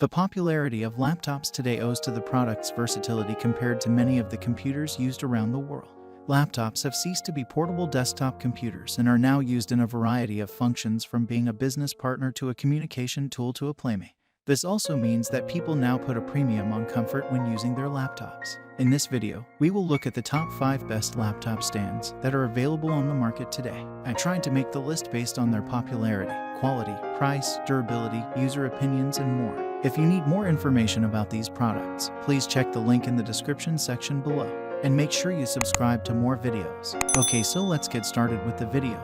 The popularity of laptops today owes to the product's versatility compared to many of the computers used around the world. Laptops have ceased to be portable desktop computers and are now used in a variety of functions, from being a business partner to a communication tool to a playmate. This also means that people now put a premium on comfort when using their laptops. In this video, we will look at the top 5 best laptop stands that are available on the market today. I tried to make the list based on their popularity, quality, price, durability, user opinions, and more. If you need more information about these products, please check the link in the description section below. And make sure you subscribe to more videos. Okay, so let's get started with the video.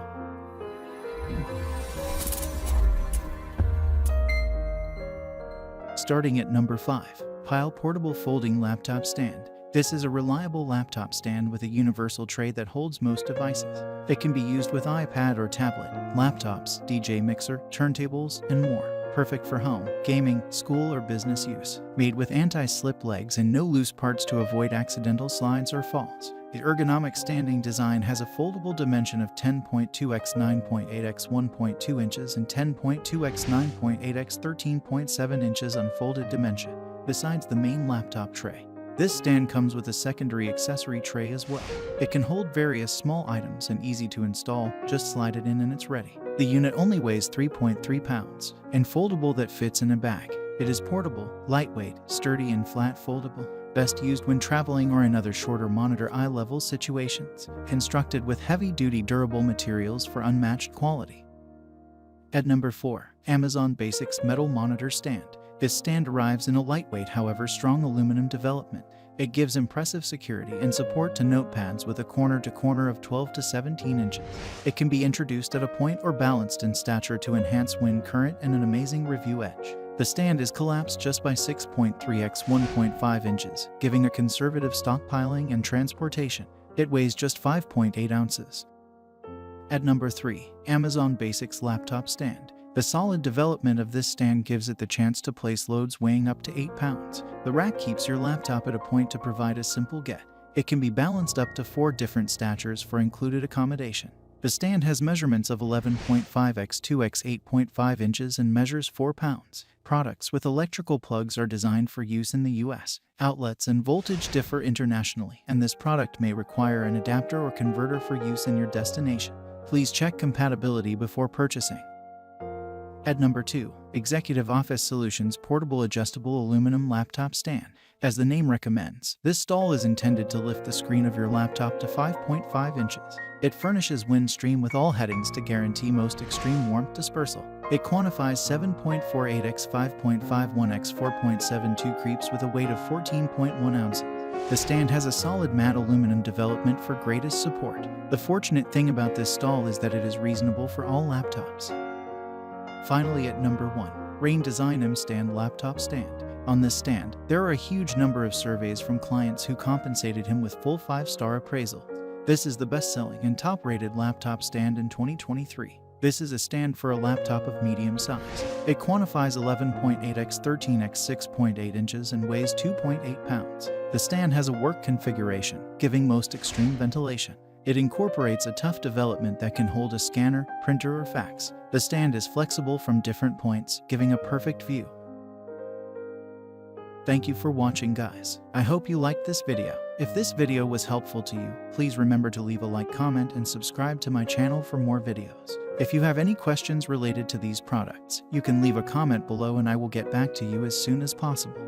Starting at number 5. Pyle Portable Folding Laptop Stand. This is a reliable laptop stand with a universal tray that holds most devices. It can be used with iPad or tablet, laptops, DJ mixer, turntables, and more. Perfect for home, gaming, school, or business use. Made with anti-slip legs and no loose parts to avoid accidental slides or falls. The ergonomic standing design has a foldable dimension of 10.2 x 9.8 x 1.2 inches and 10.2 x 9.8 x 13.7 inches unfolded dimension, besides the main laptop tray. This stand comes with a secondary accessory tray as well. It can hold various small items and easy to install, just slide it in and it's ready. The unit only weighs 3.3 pounds and foldable that fits in a bag. It is portable, lightweight, sturdy, and flat foldable. Best used when traveling or in other shorter monitor eye level situations. Constructed with heavy-duty durable materials for unmatched quality. At number 4. Amazon Basics Metal Monitor Stand. This stand arrives in a lightweight, however strong aluminum development. It gives impressive security and support to notepads with a corner-to-corner of 12 to 17 inches. It can be introduced at a point or balanced in stature to enhance wind current and an amazing review edge. The stand is collapsed just by 6.3 x 1.5 inches, giving a conservative stockpiling and transportation. It weighs just 5.8 ounces. At number 3. Amazon Basics Laptop Stand. The solid development of this stand gives it the chance to place loads weighing up to 8 pounds. The rack keeps your laptop at a point to provide a simple get. It can be balanced up to 4 different statures for included accommodation. The stand has measurements of 11.5 x 2 x 8.5 inches and measures 4 pounds. Products with electrical plugs are designed for use in the US. Outlets and voltage differ internationally, and this product may require an adapter or converter for use in your destination. Please check compatibility before purchasing. At number 2. Executive Office Solutions Portable Adjustable Aluminum Laptop Stand. As the name recommends, this stall is intended to lift the screen of your laptop to 5.5 inches. It furnishes Windstream with all headings to guarantee most extreme warmth dispersal. It quantifies 7.48 x 5.51 x 4.72 creeps with a weight of 14.1 ounces. The stand has a solid matte aluminum development for greatest support. The fortunate thing about this stall is that it is reasonable for all laptops. Finally, at number 1. Rain Design mStand Laptop Stand. On this stand, there are a huge number of surveys from clients who compensated him with full 5-star appraisal. This is the best-selling and top-rated laptop stand in 2023. This is a stand for a laptop of medium size. It quantifies 11.8 x 13 x 6.8 inches and weighs 2.8 pounds. The stand has a work configuration, giving most extreme ventilation. It incorporates a tough development that can hold a scanner, printer, or fax. The stand is flexible from different points, giving a perfect view. Thank you for watching, guys. I hope you liked this video. If this video was helpful to you, please remember to leave a like, comment, and subscribe to my channel for more videos. If you have any questions related to these products, you can leave a comment below and I will get back to you as soon as possible.